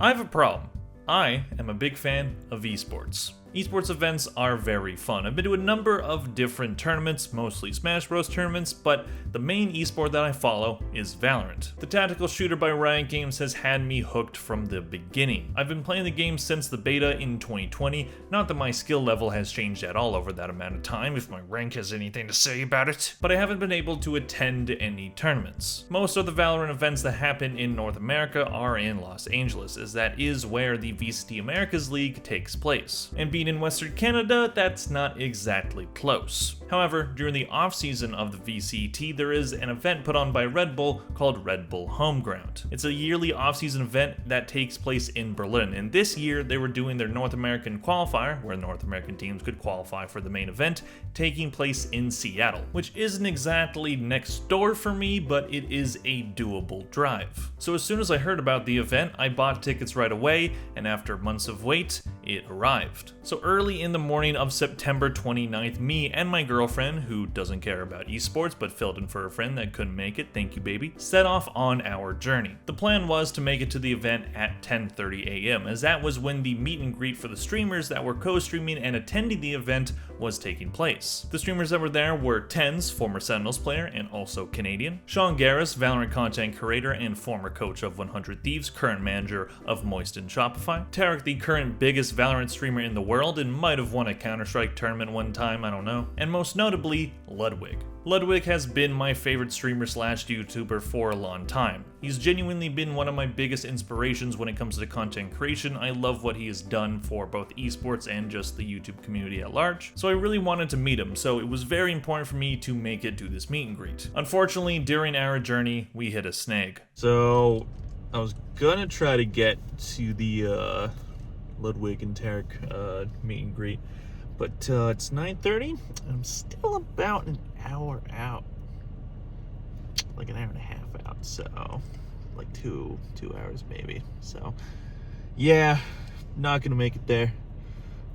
I have a problem. I am a big fan of esports. Esports events are very fun. I've been to a number of different tournaments, mostly Smash Bros tournaments, but the main esport that I follow is Valorant. The tactical shooter by Riot Games has had me hooked from the beginning. I've been playing the game since the beta in 2020, not that my skill level has changed at all over that amount of time, if my rank has anything to say about it, but I haven't been able to attend any tournaments. Most of the Valorant events that happen in North America are in Los Angeles, as that is where the VCT Americas League takes place. And being in Western Canada, that's not exactly close. However, during the off-season of the VCT, there is an event put on by Red Bull called Red Bull Homeground. It's a yearly off-season event that takes place in Berlin, and this year they were doing their North American qualifier, where North American teams could qualify for the main event, taking place in Seattle, which isn't exactly next door for me, but it is a doable drive. So as soon as I heard about the event, I bought tickets right away, and after months of wait, it arrived. So early in the morning of September 29th, me and my girlfriend, who doesn't care about esports but filled in for a friend that couldn't make it, thank you baby, set off on our journey. The plan was to make it to the event at 10:30 a.m. as that was when the meet and greet for the streamers that were co-streaming and attending the event was taking place. The streamers that were there were Tens, former Sentinels player and also Canadian, Sean Garris, Valorant content creator and former coach of 100 Thieves, current manager of Moist and Shopify, Tarek, the current biggest Valorant streamer in the world and might have won a Counter-Strike tournament one time, I don't know, and most notably, Ludwig. Ludwig has been my favorite streamer slash YouTuber for a long time. He's genuinely been one of my biggest inspirations when it comes to content creation. I love what he has done for both esports and just the YouTube community at large, so I really wanted to meet him, so it was very important for me to make it to this meet and greet. Unfortunately, during our journey, we hit a snag. So, I was gonna try to get to the Ludwig and Tarek meet and greet, but it's 9:30 and I'm still about an hour out, like an hour and a half out, so like two hours maybe. So yeah, not gonna make it there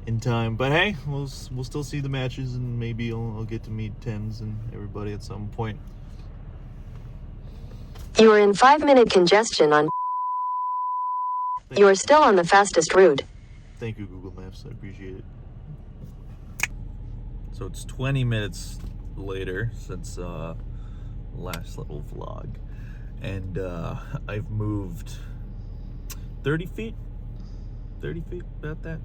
in time, but hey, we'll still see the matches and maybe I'll get to meet Tens and everybody at some point. You are in 5-minute congestion on. You are still on the fastest route. Thank you, Google Maps. I appreciate it. So it's 20 minutes later since last little vlog, and I've moved 30 feet, about that.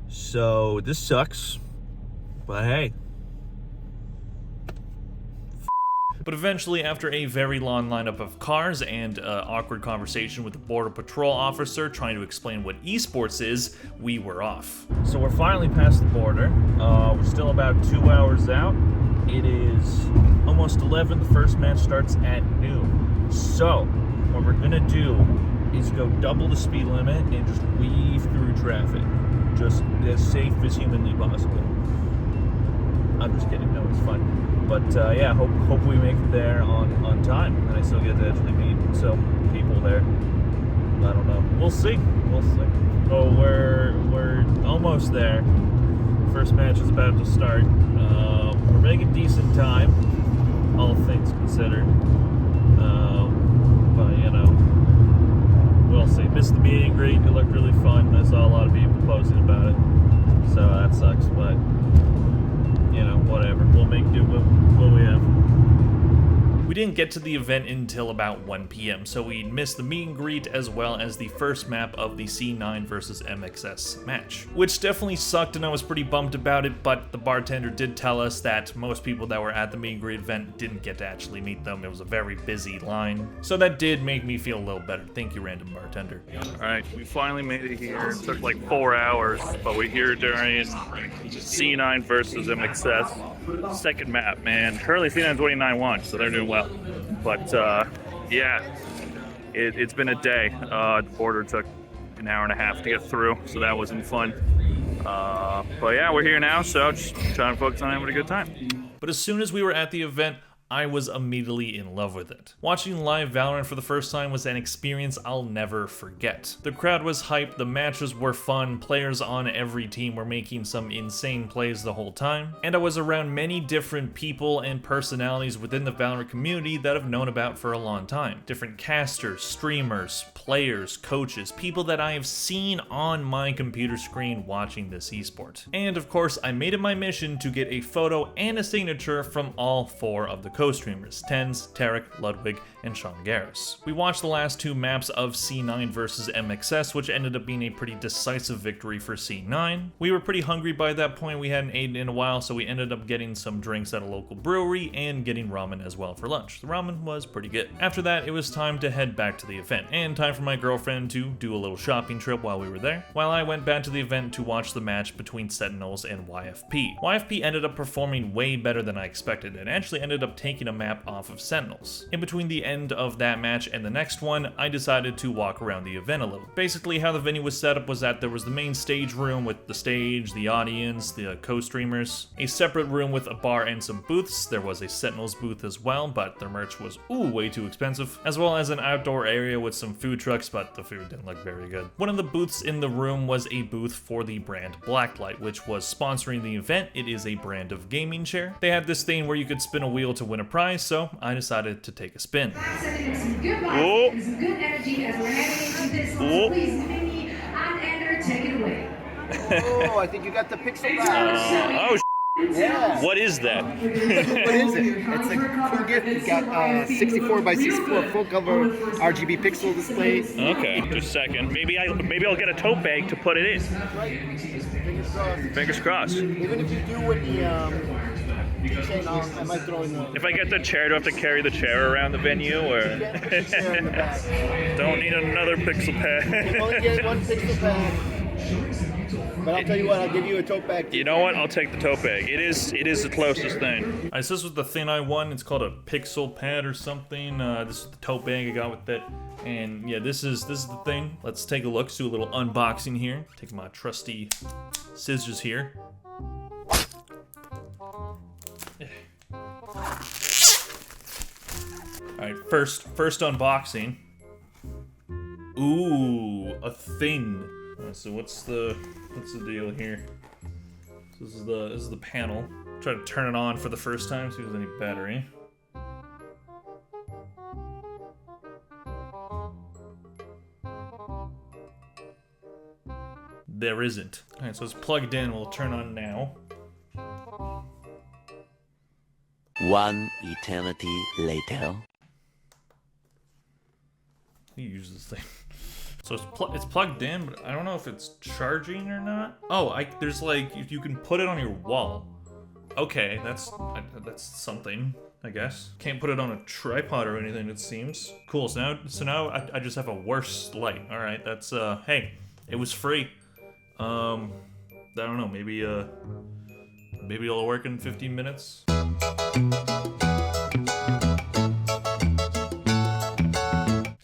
So this sucks, but hey. But eventually, after a very long lineup of cars and awkward conversation with the Border Patrol officer trying to explain what esports is, we were off. So we're finally past the border. We're still about 2 hours out. It is almost 11. The first match starts at noon. So what we're gonna do is go double the speed limit and just weave through traffic, just as safe as humanly possible. I'm just kidding. No, it's fun. But yeah, hope we make it there on time, and I still get to actually meet some people there. I don't know. We'll see. Oh, we're almost there. First match is about to start. We're making decent time, all things considered. But you know, we'll see. Missed the meet and greet. It looked really fun. I saw a lot of people posting about it, so that sucks. But you know, whatever. We'll make do with what we have. We didn't get to the event until about 1 p.m, so we missed the meet and greet as well as the first map of the C9 versus MXS match, which definitely sucked and I was pretty bummed about it, but the bartender did tell us that most people that were at the meet and greet event didn't get to actually meet them. It was a very busy line, so that did make me feel a little better. Thank you, random bartender. Alright, we finally made it here. It took like 4 hours, but we're here during C9 versus MXS. Second map, man. Currently C9's winning 9-1, so they're doing well. But yeah, it's been a day. The border took an hour and a half to get through, so that wasn't fun. But yeah, we're here now, so just trying to focus on having a good time. But as soon as we were at the event, I was immediately in love with it. Watching live Valorant for the first time was an experience I'll never forget. The crowd was hyped, the matches were fun, players on every team were making some insane plays the whole time, and I was around many different people and personalities within the Valorant community that I've known about for a long time. Different casters, streamers, players, coaches, people that I have seen on my computer screen watching this esport. And of course, I made it my mission to get a photo and a signature from all 4 of the co-streamers, Tens, Tarek, Ludwig, and Sean Garris. We watched the last 2 maps of C9 versus MXS, which ended up being a pretty decisive victory for C9. We were pretty hungry by that point, we hadn't eaten in a while, so we ended up getting some drinks at a local brewery and getting ramen as well for lunch. The ramen was pretty good. After that, it was time to head back to the event, and time for my girlfriend to do a little shopping trip while we were there, while I went back to the event to watch the match between Sentinels and YFP. YFP ended up performing way better than I expected, and actually ended up taking a map off of Sentinels. In between the end of that match and the next one, I decided to walk around the event a little. Basically, how the venue was set up was that there was the main stage room with the stage, the audience, the co-streamers, a separate room with a bar and some booths. There was a Sentinels booth as well, but their merch was way too expensive, as well as an outdoor area with some food trucks, but the food didn't look very good. One of the booths in the room was a booth for the brand Blacklight, which was sponsoring the event. It is a brand of gaming chair. They had this thing where you could spin a wheel to win a prize, so I decided to take a spin. Some good vibes and some good energy as we're heading into this one. So please, Vinny and Ender, take it away. Oh, I think you got the pixel back. Yeah. What is that? What is it? It's a cool gift. It's got 64 by 64 full cover RGB pixel display. Okay, just a second. Maybe I'll get a tote bag to put it in. Right. Fingers crossed. Fingers crossed. Even if you do win the I might throw in the. If I get the chair, do I have to carry the chair around the venue, or Chair in the back. don't need another pixel You pad? only get 1 pixel bag. But I'll tell you what, I'll give you a tote bag. You know what? I'll take the tote bag. It is the closest thing. Alright, so this was the thing I won. It's called a pixel pad or something. This is the tote bag I got with it. And yeah, this is the thing. Let's take a look, let's do a little unboxing here. Take my trusty scissors here. Alright, first unboxing. Ooh, a thing. So what's the deal here? So this is the panel. Try to turn it on for the first time, see if there's any battery. There isn't. Alright, so it's plugged in, we'll turn on now. One eternity later. You use this thing. So it's plugged in, but I don't know if it's charging or not. Oh, there's like, if you can put it on your wall. Okay, that's something, I guess. Can't put it on a tripod or anything, it seems. Cool, so now I just have a worse light. All right, that's, hey, it was free. I don't know, maybe it'll work in 15 minutes.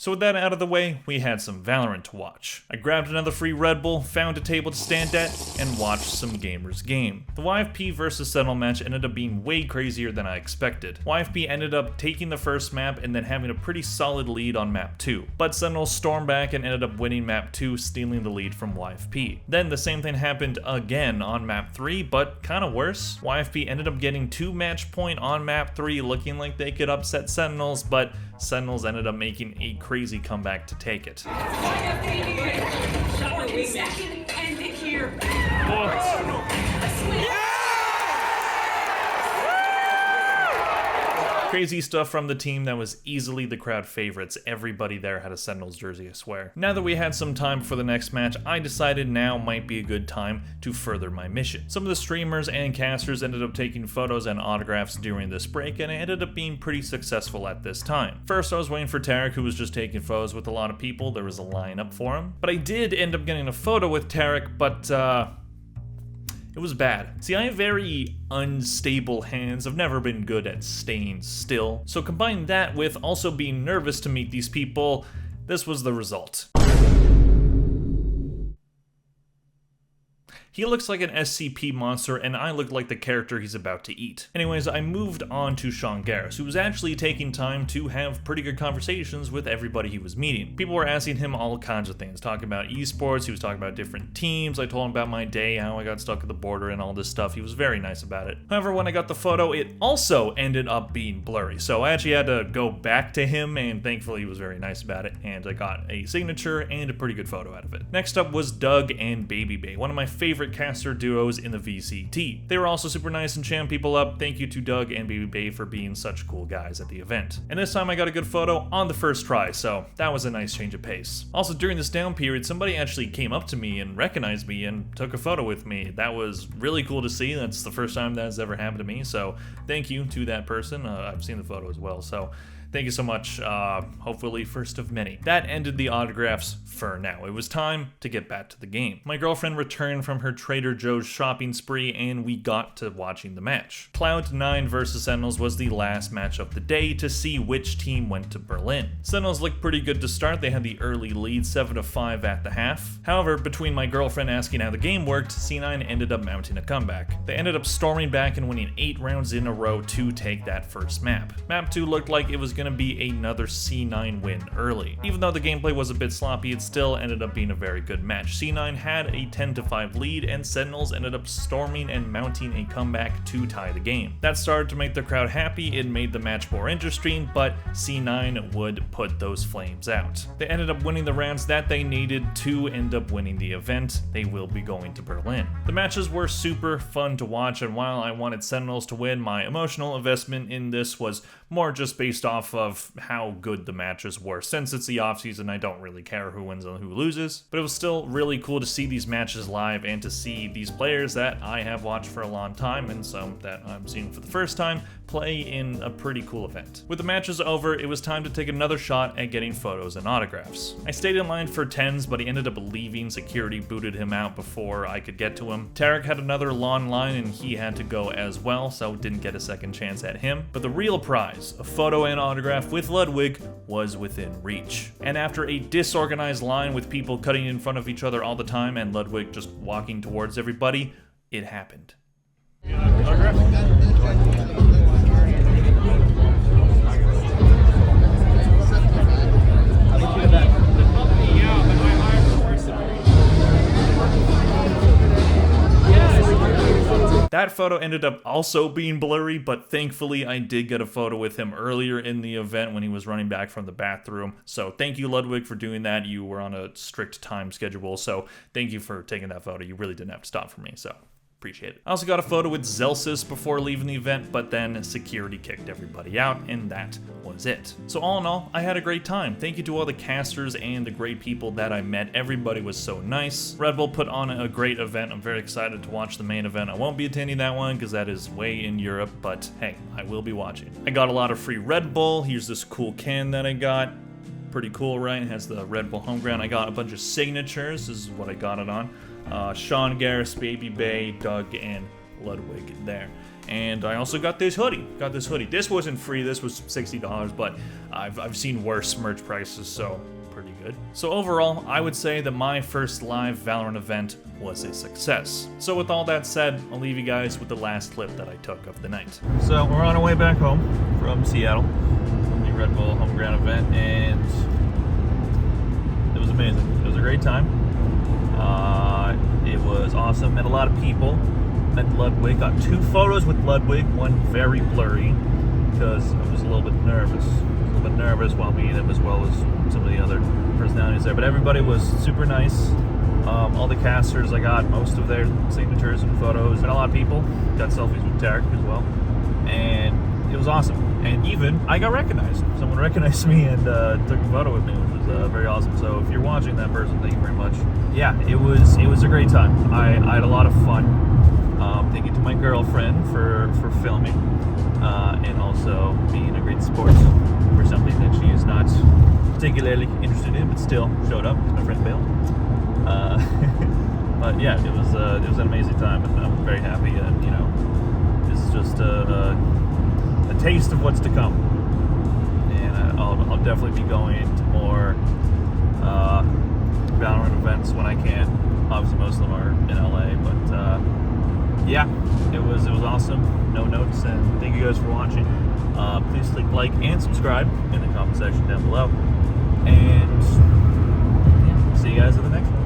So with that out of the way, we had some Valorant to watch. I grabbed another free Red Bull, found a table to stand at, and watched some gamers game. The YFP versus Sentinel match ended up being way crazier than I expected. YFP ended up taking the first map and then having a pretty solid lead on map 2. But Sentinel stormed back and ended up winning map 2, stealing the lead from YFP. Then the same thing happened again on map 3, but kinda worse. YFP ended up getting 2 match point on map 3, looking like they could upset Sentinels, but Sentinels ended up making a crazy comeback to take it. Crazy stuff from the team that was easily the crowd favorites. Everybody there had a Sentinels jersey, I swear. Now that we had some time for the next match, I decided now might be a good time to further my mission. Some of the streamers and casters ended up taking photos and autographs during this break, and it ended up being pretty successful at this time. First, I was waiting for Tarek, who was just taking photos with a lot of people. There was a lineup for him. But I did end up getting a photo with Tarek, but it was bad. See, I have very unstable hands. I've never been good at staying still. So combine that with also being nervous to meet these people, this was the result. He looks like an SCP monster, and I look like the character he's about to eat. Anyways, I moved on to Sean Garris, who was actually taking time to have pretty good conversations with everybody he was meeting. People were asking him all kinds of things, talking about esports, he was talking about different teams, I told him about my day, how I got stuck at the border and all this stuff. He was very nice about it. However, when I got the photo, it also ended up being blurry, so I actually had to go back to him, and thankfully he was very nice about it, and I got a signature and a pretty good photo out of it. Next up was Doug and Baby Bay, one of my favorite caster duos in the VCT. They were also super nice and chatting people up. Thank you to Doug and Baby Bay for being such cool guys at the event. And this time I got a good photo on the first try, so that was a nice change of pace. Also, during this down period, somebody actually came up to me and recognized me and took a photo with me. That was really cool to see. That's the first time that has ever happened to me, so thank you to that person. I've seen the photo as well, so thank you so much. Hopefully first of many. That ended the autographs for now. It was time to get back to the game. My girlfriend returned from her Trader Joe's shopping spree, and we got to watching the match. Cloud9 versus Sentinels was the last match of the day to see which team went to Berlin. Sentinels looked pretty good to start. They had the early lead, 7-5 at the half. However, between my girlfriend asking how the game worked, C9 ended up mounting a comeback. They ended up storming back and winning 8 rounds in a row to take that first map. Map 2 looked like it was gonna be another C9 win early. Even though the gameplay was a bit sloppy, it still ended up being a very good match. C9 had a 10-5 lead, and Sentinels ended up storming and mounting a comeback to tie the game. That started to make the crowd happy. It made the match more interesting, but C9 would put those flames out. They ended up winning the rounds that they needed to end up winning the event. They will be going to Berlin. The matches were super fun to watch, and while I wanted Sentinels to win, my emotional investment in this was more just based off of how good the matches were. Since it's the offseason, I don't really care who wins and who loses, but it was still really cool to see these matches live and to see these players that I have watched for a long time and some that I'm seeing for the first time play in a pretty cool event. With the matches over, it was time to take another shot at getting photos and autographs. I stayed in line for 10s, but he ended up leaving. Security booted him out before I could get to him. Tarek had another long line and he had to go as well, so didn't get a second chance at him. But the real prize, a photo and autograph with Ludwig, was within reach. And after a disorganized line with people cutting in front of each other all the time and Ludwig just walking towards everybody, it happened. That photo ended up also being blurry, but thankfully I did get a photo with him earlier in the event when he was running back from the bathroom. So thank you, Ludwig, for doing that. You were on a strict time schedule, so thank you for taking that photo. You really didn't have to stop for me, so appreciate it. I also got a photo with Zelsis before leaving the event, but then security kicked everybody out, and that was it. So all in all, I had a great time. Thank you to all the casters and the great people that I met. Everybody was so nice. Red Bull put on a great event. I'm very excited to watch the main event. I won't be attending that one because that is way in Europe, but hey, I will be watching. I got a lot of free Red Bull. Here's this cool can that I got. Pretty cool, right? It has the Red Bull home ground. I got a bunch of signatures. This is what I got it on. Sean Garris, Baby Bay, Doug, and Ludwig there. And I also got this hoodie. This wasn't free, this was $60, but I've seen worse merch prices, so pretty good. So overall, I would say that my first live Valorant event was a success. So with all that said, I'll leave you guys with the last clip that I took of the night. So we're on our way back home from Seattle, from the Red Bull home ground event, and it was amazing. It was a great time. It was awesome. Met a lot of people. Met Ludwig. Got 2 photos with Ludwig. One very blurry because I was a little bit nervous. While meeting him, as well as some of the other personalities there. But everybody was super nice. All the casters, I got most of their signatures and photos. Met a lot of people. Got selfies with Tarek as well. And it was awesome. And even I got recognized. Someone recognized me and took a photo with me, which was very awesome. So if you're watching, that person, thank you very much. Yeah, it was a great time. I had a lot of fun. Thank you to my girlfriend for filming and also being a great sport for something that she is not particularly interested in, but still showed up because my friend bailed. But yeah, it was an amazing time, and I'm very happy. And you know, this is just a taste of what's to come. And I'll definitely be going to more Valorant events when I can. Obviously, most of them are in LA, but yeah, it was awesome. No notes, and thank you guys for watching. Please click like and subscribe in the comment section down below, and yeah, see you guys in the next one.